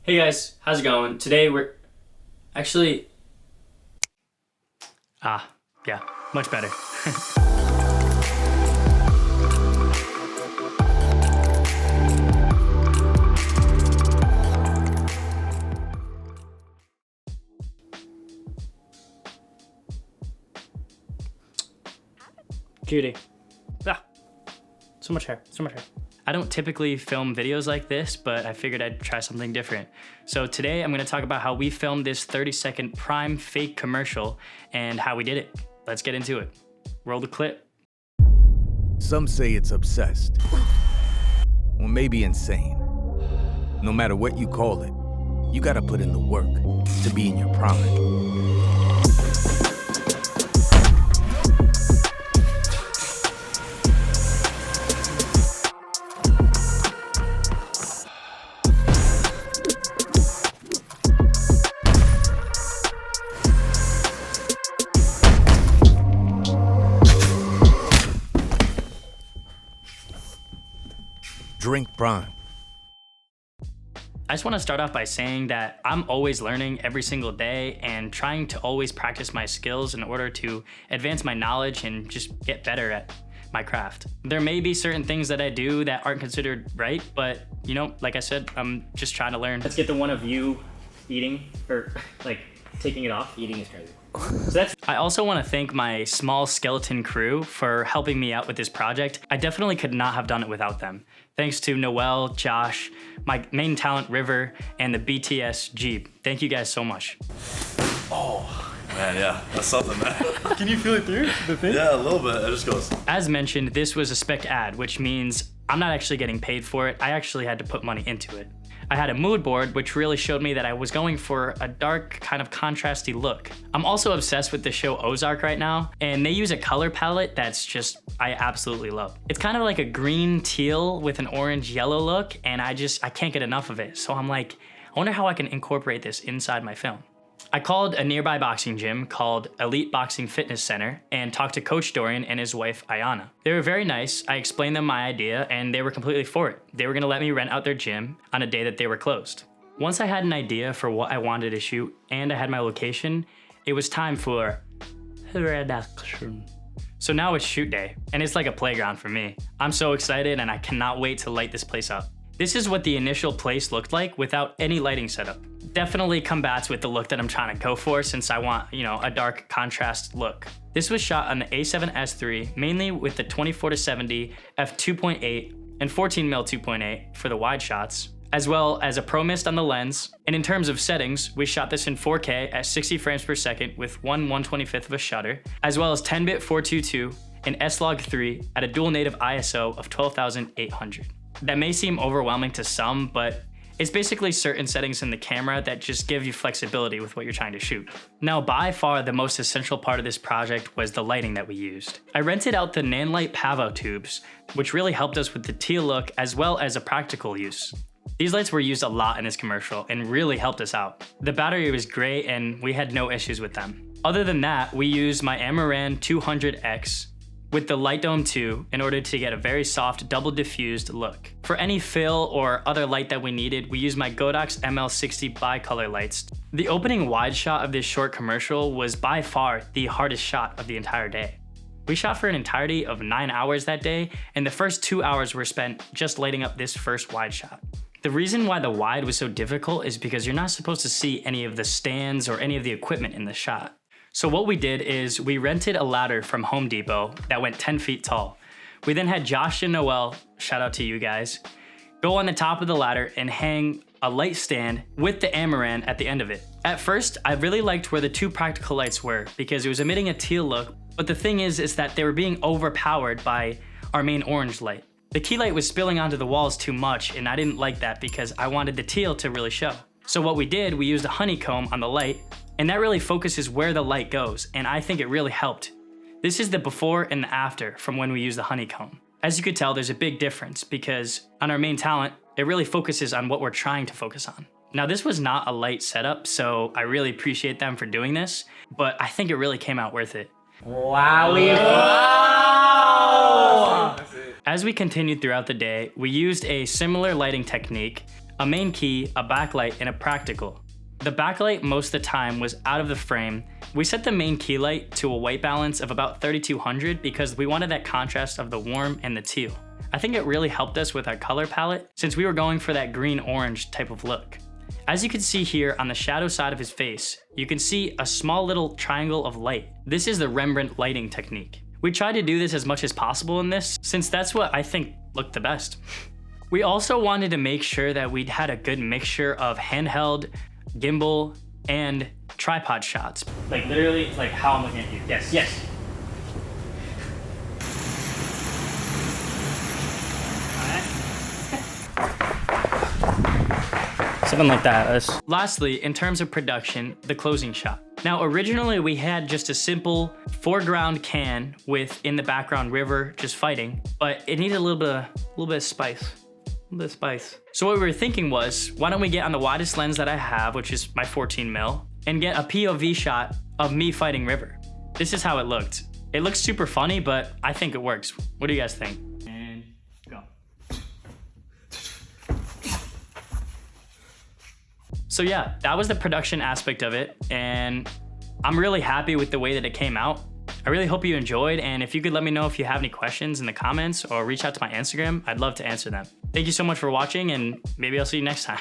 Hey guys, how's it going? Today we're actually... yeah, much better. Cutie. So much hair, so much hair. I don't typically film videos like this, but I figured I'd try something different. So today I'm gonna talk about how we filmed this 30-second prime fake commercial and how we did it. Let's get into it. Roll the clip. Some say it's obsessed, or maybe insane. No matter what you call it, you gotta put in the work to be in your prime. Drink prime. I just want to start off by saying that I'm always learning every single day and trying to always practice my skills in order to advance my knowledge and just get better at my craft. There may be certain things that I do that aren't considered right, but you know, like I said, I'm just trying to learn. Let's get the one of you eating or like taking it off. Eating is crazy. So I also want to thank my small skeleton crew for helping me out with this project. I definitely could not have done it without them. Thanks to Noel, Josh, my main talent River, and the BTS Jeeb. Thank you guys so much. Oh, man, yeah, that's something, man. Can you feel it through the thing? Yeah, a little bit, it just goes. As mentioned, this was a Spec-Ad, which means I'm not actually getting paid for it. I actually had to put money into it. I had a mood board, which really showed me that I was going for a dark, kind of contrasty look. I'm also obsessed with the show Ozark right now, and they use a color palette that's just, I absolutely love. It's kind of like a green teal with an orange yellow look, and I can't get enough of it. So I'm like, I wonder how I can incorporate this inside my film. I called a nearby boxing gym called Elite Boxing Fitness Center and talked to Coach Dorian and his wife, Ayana. They were very nice. I explained them my idea and they were completely for it. They were gonna let me rent out their gym on a day that they were closed. Once I had an idea for what I wanted to shoot and I had my location, it was time for production. So now it's shoot day and it's like a playground for me. I'm so excited and I cannot wait to light this place up. This is what the initial place looked like without any lighting setup. Definitely combats with the look that I'm trying to go for since I want, you know, a dark contrast look. This was shot on the A7S III, mainly with the 24-70 f2.8 and 14mm 2.8 for the wide shots, as well as a Pro Mist on the lens. And in terms of settings, we shot this in 4K at 60 frames per second with 1/125th of a shutter, as well as 10-bit 422 and S-Log3 at a dual native ISO of 12,800. That may seem overwhelming to some, but it's basically certain settings in the camera that just give you flexibility with what you're trying to shoot. Now, by far the most essential part of this project was the lighting that we used. I rented out the Nanlite Pavo tubes, which really helped us with the teal look as well as a practical use. These lights were used a lot in this commercial and really helped us out. The battery was great and we had no issues with them. Other than that, we used my Amaran 200X with the Light Dome 2 in order to get a very soft double diffused look. For any fill or other light that we needed, we used my Godox ML60 bicolor lights. The opening wide shot of this short commercial was by far the hardest shot of the entire day. We shot for an entirety of 9 hours that day, and the first 2 hours were spent just lighting up this first wide shot. The reason why the wide was so difficult is because you're not supposed to see any of the stands or any of the equipment in the shot. So what we did is we rented a ladder from Home Depot that went 10 feet tall. We then had Josh and Noel, shout out to you guys, go on the top of the ladder and hang a light stand with the Amaran at the end of it. At first, I really liked where the two practical lights were because it was emitting a teal look, but the thing is that they were being overpowered by our main orange light. The key light was spilling onto the walls too much and I didn't like that because I wanted the teal to really show. So what we did, we used a honeycomb on the light, and that really focuses where the light goes, and I think it really helped. This is the before and the after from when we use the honeycomb. As you could tell, there's a big difference because on our main talent, it really focuses on what we're trying to focus on. Now, this was not a light setup, so I really appreciate them for doing this, but I think it really came out worth it. Wowie. As we continued throughout the day, we used a similar lighting technique a main key, a backlight, and a practical. The backlight most of the time was out of the frame. We set the main key light to a white balance of about 3200 because we wanted that contrast of the warm and the teal. I think it really helped us with our color palette since we were going for that green-orange type of look. As you can see here on the shadow side of his face, you can see a small little triangle of light. This is the Rembrandt lighting technique. We tried to do this as much as possible in this since that's what I think looked the best. We also wanted to make sure that we'd had a good mixture of handheld, gimbal, and tripod shots. Like literally, like how I'm looking at you. Yes, yes. Something like that. Lastly, in terms of production, the closing shot. Now, originally we had just a simple foreground can with in the background river just fighting, but it needed a little bit of spice. So what we were thinking was, why don't we get on the widest lens that I have, which is my 14mm, and get a POV shot of me fighting river. This is how it looked. It looks super funny, but I think it works. What do you guys think? And go. So yeah, that was the production aspect of it, and I'm really happy with the way that it came out. I really hope you enjoyed, and if you could let me know if you have any questions in the comments or reach out to my Instagram, I'd love to answer them. Thank you so much for watching, and maybe I'll see you next time.